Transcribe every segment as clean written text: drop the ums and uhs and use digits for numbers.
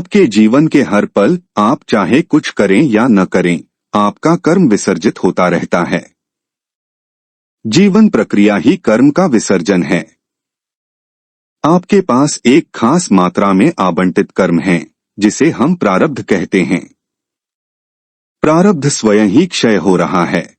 आपके जीवन के हर पल आप चाहे कुछ करें या न करें, आपका कर्म विसर्जित होता रहता है। जीवन प्रक्रिया ही कर्म का विसर्जन है। आपके पास एक खास मात्रा में आवंटित कर्म है, जिसे हम प्रारब्ध कहते हैं। प्रारब्ध स्वयं ही क्षय हो रहा है।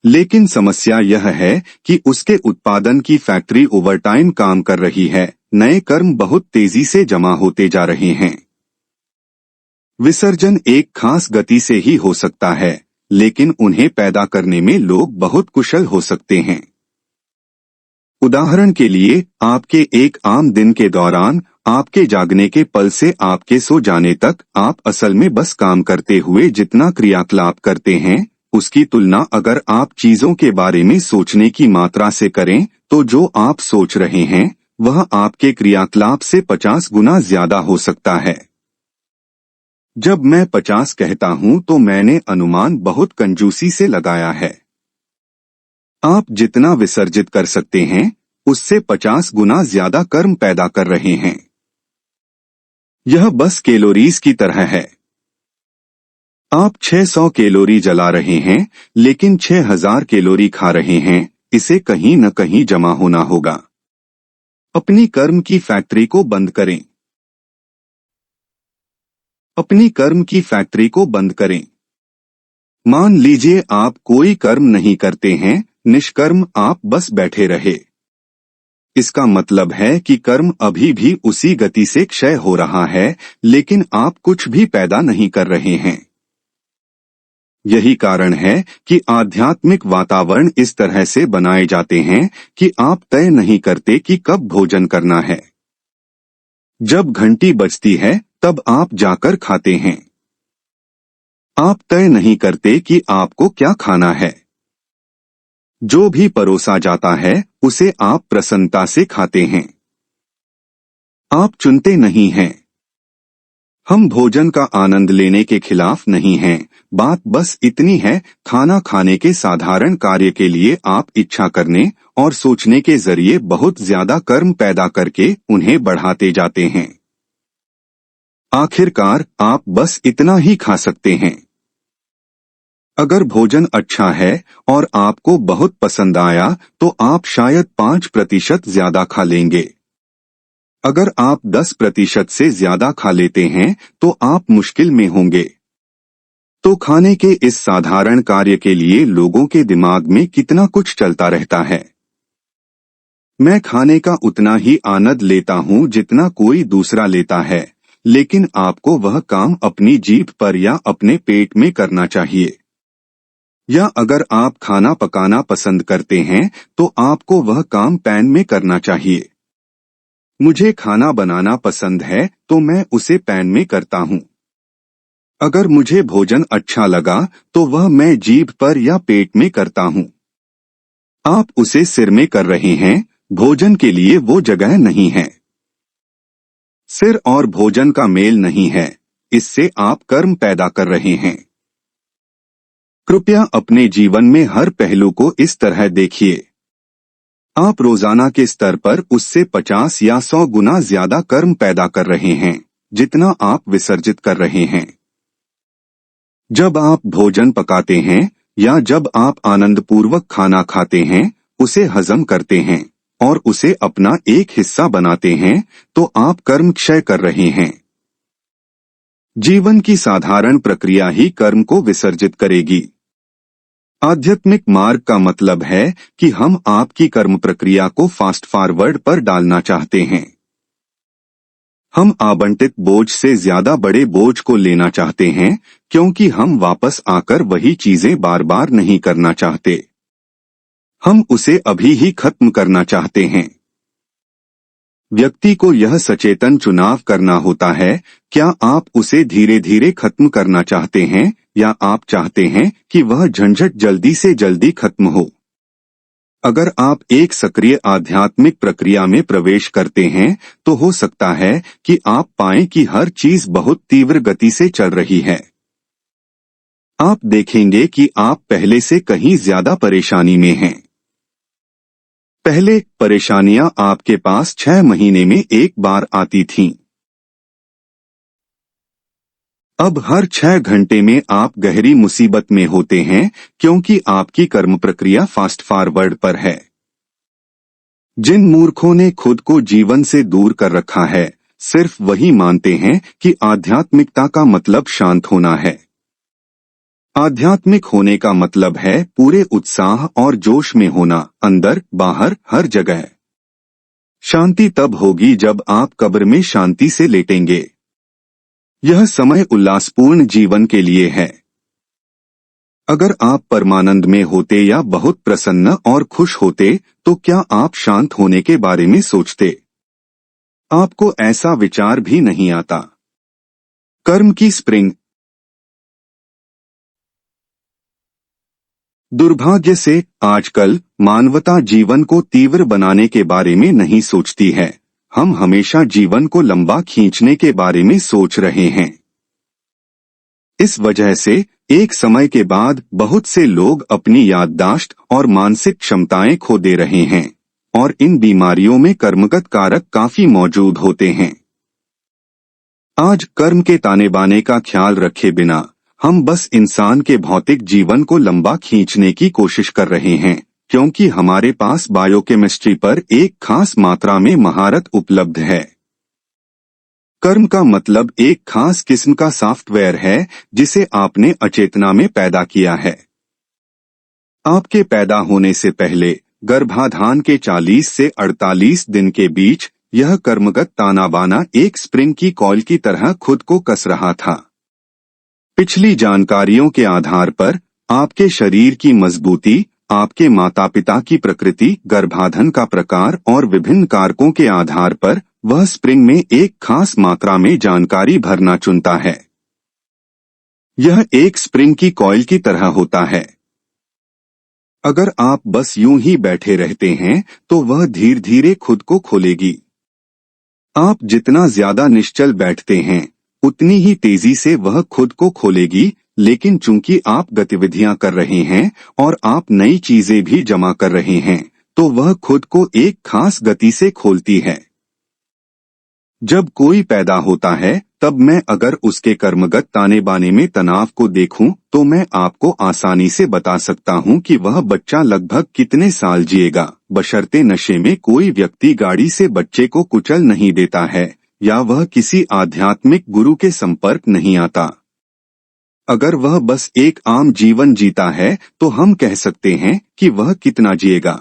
लेकिन समस्या यह है कि उसके उत्पादन की फैक्ट्री ओवरटाइम काम कर रही है। नए कर्म बहुत तेजी से जमा होते जा रहे हैं। विसर्जन एक खास गति से ही हो सकता है, लेकिन उन्हें पैदा करने में लोग बहुत कुशल हो सकते हैं। उदाहरण के लिए, आपके एक आम दिन के दौरान आपके जागने के पल से आपके सो जाने तक आप असल में बस काम करते हुए जितना क्रियाकलाप करते हैं, उसकी तुलना अगर आप चीजों के बारे में सोचने की मात्रा से करें, तो जो आप सोच रहे हैं वह आपके क्रियाकलाप से 50 गुना ज्यादा हो सकता है। जब मैं 50 कहता हूं तो मैंने अनुमान बहुत कंजूसी से लगाया है। आप जितना विसर्जित कर सकते हैं, उससे 50 गुना ज्यादा कर्म पैदा कर रहे हैं। यह बस कैलोरीज की तरह है। आप 600 कैलोरी जला रहे हैं, लेकिन 6000 कैलोरी खा रहे हैं। इसे कहीं न कहीं जमा होना होगा। अपनी कर्म की फैक्ट्री को बंद करें। अपनी कर्म की फैक्ट्री को बंद करें। मान लीजिए आप कोई कर्म नहीं करते हैं, निष्कर्म आप बस बैठे रहे। इसका मतलब है कि कर्म अभी भी उसी गति से क्षय हो रहा है, लेकिन आप कुछ भी पैदा नहीं कर रहे हैं। यही कारण है कि आध्यात्मिक वातावरण इस तरह से बनाए जाते हैं कि आप तय नहीं करते कि कब भोजन करना है। जब घंटी बजती है तब आप जाकर खाते हैं। आप तय नहीं करते कि आपको क्या खाना है। जो भी परोसा जाता है उसे आप प्रसन्नता से खाते हैं। आप चुनते नहीं हैं। हम भोजन का आनंद लेने के खिलाफ नहीं हैं। बात बस इतनी है, खाना खाने के साधारण कार्य के लिए आप इच्छा करने और सोचने के जरिए बहुत ज्यादा कर्म पैदा करके उन्हें बढ़ाते जाते हैं। आखिरकार आप बस इतना ही खा सकते हैं। अगर भोजन अच्छा है और आपको बहुत पसंद आया तो आप शायद 5% ज्यादा खा लेंगे। अगर आप 10% से ज्यादा खा लेते हैं तो आप मुश्किल में होंगे। तो खाने के इस साधारण कार्य के लिए लोगों के दिमाग में कितना कुछ चलता रहता है। मैं खाने का उतना ही आनंद लेता हूं जितना कोई दूसरा लेता है, लेकिन आपको वह काम अपनी जीभ पर या अपने पेट में करना चाहिए। या अगर आप खाना पकाना पसंद करते हैं तो आपको वह काम पैन में करना चाहिए। मुझे खाना बनाना पसंद है तो मैं उसे पैन में करता हूँ। अगर मुझे भोजन अच्छा लगा तो वह मैं जीभ पर या पेट में करता हूँ। आप उसे सिर में कर रहे हैं, भोजन के लिए वो जगह नहीं है। सिर और भोजन का मेल नहीं है, इससे आप कर्म पैदा कर रहे हैं। कृपया अपने जीवन में हर पहलू को इस तरह देखिए। आप रोजाना के स्तर पर उससे 50 या 100 गुना ज्यादा कर्म पैदा कर रहे हैं, जितना आप विसर्जित कर रहे हैं। जब आप भोजन पकाते हैं या जब आप आनंदपूर्वक खाना खाते हैं, उसे हजम करते हैं और उसे अपना एक हिस्सा बनाते हैं, तो आप कर्म क्षय कर रहे हैं। जीवन की साधारण प्रक्रिया ही कर्म को विसर्जित करेगी। आध्यात्मिक मार्ग का मतलब है कि हम आपकी कर्म प्रक्रिया को फास्ट फॉरवर्ड पर डालना चाहते हैं। हम आवंटित बोझ से ज्यादा बड़े बोझ को लेना चाहते हैं, क्योंकि हम वापस आकर वही चीजें बार बार नहीं करना चाहते। हम उसे अभी ही खत्म करना चाहते हैं। व्यक्ति को यह सचेतन चुनाव करना होता है, क्या आप उसे धीरे धीरे खत्म करना चाहते हैं या आप चाहते हैं कि वह झंझट जल्दी से जल्दी खत्म हो। अगर आप एक सक्रिय आध्यात्मिक प्रक्रिया में प्रवेश करते हैं तो हो सकता है कि आप पाएं कि हर चीज बहुत तीव्र गति से चल रही है। आप देखेंगे कि आप पहले से कहीं ज्यादा परेशानी में हैं। पहले परेशानियां आपके पास 6 महीने में एक बार आती थीं। अब हर 6 घंटे में आप गहरी मुसीबत में होते हैं, क्योंकि आपकी कर्म प्रक्रिया फास्ट फॉरवर्ड पर है। जिन मूर्खों ने खुद को जीवन से दूर कर रखा है, सिर्फ वही मानते हैं कि आध्यात्मिकता का मतलब शांत होना है। आध्यात्मिक होने का मतलब है पूरे उत्साह और जोश में होना, अंदर बाहर हर जगह। शांति तब होगी जब आप कब्र में शांति से लेटेंगे। यह समय उल्लासपूर्ण जीवन के लिए है। अगर आप परमानंद में होते या बहुत प्रसन्न और खुश होते, तो क्या आप शांत होने के बारे में सोचते? आपको ऐसा विचार भी नहीं आता। कर्म की स्प्रिंग। दुर्भाग्य से आजकल मानवता जीवन को तीव्र बनाने के बारे में नहीं सोचती है। हम हमेशा जीवन को लंबा खींचने के बारे में सोच रहे हैं। इस वजह से एक समय के बाद बहुत से लोग अपनी याददाश्त और मानसिक क्षमताएं खो दे रहे हैं, और इन बीमारियों में कर्मगत कारक काफी मौजूद होते हैं। आज कर्म के ताने बाने का ख्याल रखे बिना हम बस इंसान के भौतिक जीवन को लंबा खींचने की कोशिश कर रहे हैं, क्योंकि हमारे पास बायोकेमिस्ट्री पर एक खास मात्रा में महारत उपलब्ध है। कर्म का मतलब एक खास किस्म का सॉफ्टवेयर है जिसे आपने अचेतना में पैदा किया है। आपके पैदा होने से पहले गर्भाधान के 40 से 48 दिन के बीच यह कर्मगत ताना बाना एक स्प्रिंग की कॉइल की तरह खुद को कस रहा था। पिछली जानकारियों के आधार पर आपके शरीर की मजबूती, आपके माता पिता की प्रकृति, गर्भाधान का प्रकार और विभिन्न कारकों के आधार पर वह स्प्रिंग में एक खास मात्रा में जानकारी भरना चुनता है। यह एक स्प्रिंग की कॉइल की तरह होता है। अगर आप बस यूं ही बैठे रहते हैं तो वह धीरे धीरे खुद को खोलेगी। आप जितना ज्यादा निश्चल बैठते हैं उतनी ही तेजी से वह खुद को खोलेगी, लेकिन चूंकि आप गतिविधियां कर रहे हैं और आप नई चीजें भी जमा कर रहे हैं, तो वह खुद को एक खास गति से खोलती है। जब कोई पैदा होता है तब मैं अगर उसके कर्मगत ताने बाने में तनाव को देखूं तो मैं आपको आसानी से बता सकता हूं कि वह बच्चा लगभग कितने साल जिएगा, बशर्ते नशे में कोई व्यक्ति गाड़ी से बच्चे को कुचल नहीं देता है या वह किसी आध्यात्मिक गुरु के संपर्क नहीं आता। अगर वह बस एक आम जीवन जीता है तो हम कह सकते हैं कि वह कितना जिएगा।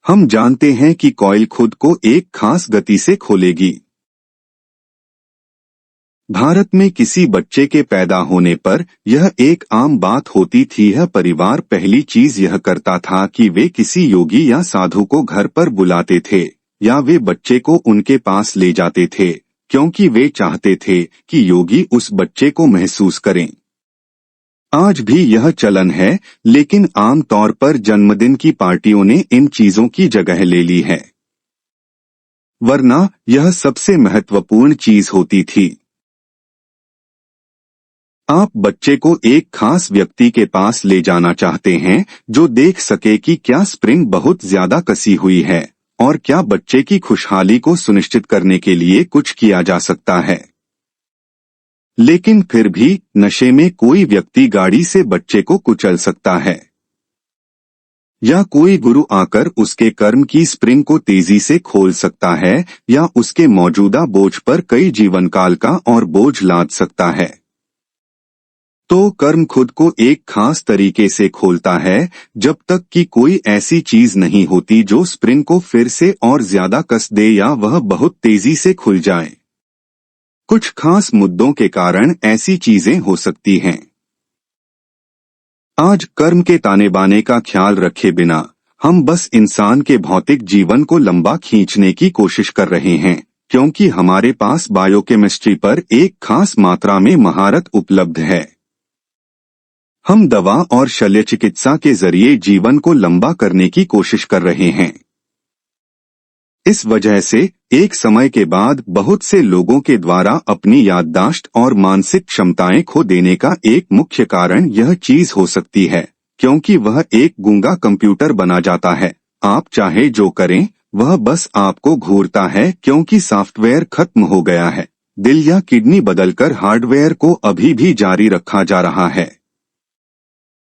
हम जानते हैं कि कॉइल खुद को एक खास गति से खोलेगी। भारत में किसी बच्चे के पैदा होने पर यह एक आम बात होती थी। यह परिवार पहली चीज यह करता था कि वे किसी योगी या साधु को घर पर बुलाते थे या वे बच्चे को उनके पास ले जाते थे, क्योंकि वे चाहते थे कि योगी उस बच्चे को महसूस करें। आज भी यह चलन है, लेकिन आम तौर पर जन्मदिन की पार्टियों ने इन चीजों की जगह ले ली है, वरना यह सबसे महत्वपूर्ण चीज होती थी। आप बच्चे को एक खास व्यक्ति के पास ले जाना चाहते हैं जो देख सके कि क्या स्प्रिंग बहुत ज्यादा कसी हुई है और क्या बच्चे की खुशहाली को सुनिश्चित करने के लिए कुछ किया जा सकता है। लेकिन फिर भी नशे में कोई व्यक्ति गाड़ी से बच्चे को कुचल सकता है, या कोई गुरु आकर उसके कर्म की स्प्रिंग को तेजी से खोल सकता है, या उसके मौजूदा बोझ पर कई जीवन काल का और बोझ लाद सकता है। तो कर्म खुद को एक खास तरीके से खोलता है जब तक कि कोई ऐसी चीज नहीं होती जो स्प्रिंग को फिर से और ज्यादा कस दे या वह बहुत तेजी से खुल जाए। कुछ खास मुद्दों के कारण ऐसी चीजें हो सकती हैं। आज कर्म के ताने बाने का ख्याल रखे बिना हम बस इंसान के भौतिक जीवन को लंबा खींचने की कोशिश कर रहे हैं, क्योंकि हमारे पास बायोकेमिस्ट्री पर एक खास मात्रा में महारत उपलब्ध है। हम दवा और शल्य चिकित्सा के जरिए जीवन को लंबा करने की कोशिश कर रहे हैं। इस वजह से एक समय के बाद बहुत से लोगों के द्वारा अपनी याददाश्त और मानसिक क्षमताएं खो देने का एक मुख्य कारण यह चीज हो सकती है, क्योंकि वह एक गूंगा कंप्यूटर बना जाता है आप चाहे जो करें वह बस आपको घूरता है क्योंकि सॉफ्टवेयर खत्म हो गया है। दिल या किडनी बदलकर हार्डवेयर को अभी भी जारी रखा जा रहा है।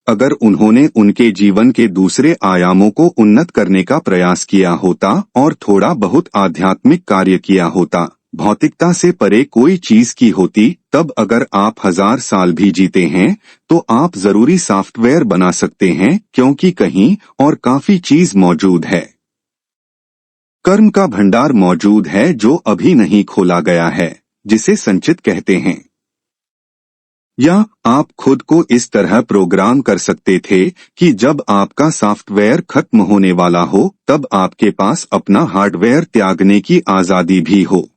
अगर उन्होंने उनके जीवन के दूसरे आयामों को उन्नत करने का प्रयास किया होता और थोड़ा बहुत आध्यात्मिक कार्य किया होता, भौतिकता से परे कोई चीज की होती, तब अगर आप 1000 साल भी जीते हैं तो आप जरूरी सॉफ्टवेयर बना सकते हैं क्योंकि कहीं और काफी चीज मौजूद है। कर्म का भंडार मौजूद है जो अभी नहीं खोला गया है, जिसे संचित कहते हैं। या आप खुद को इस तरह प्रोग्राम कर सकते थे कि जब आपका सॉफ्टवेयर खत्म होने वाला हो तब आपके पास अपना हार्डवेयर त्यागने की आजादी भी हो।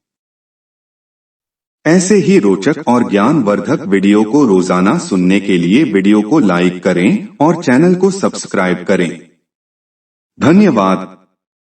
ऐसे ही रोचक और ज्ञानवर्धक वीडियो को रोजाना सुनने के लिए वीडियो को लाइक करें और चैनल को सब्सक्राइब करें। धन्यवाद।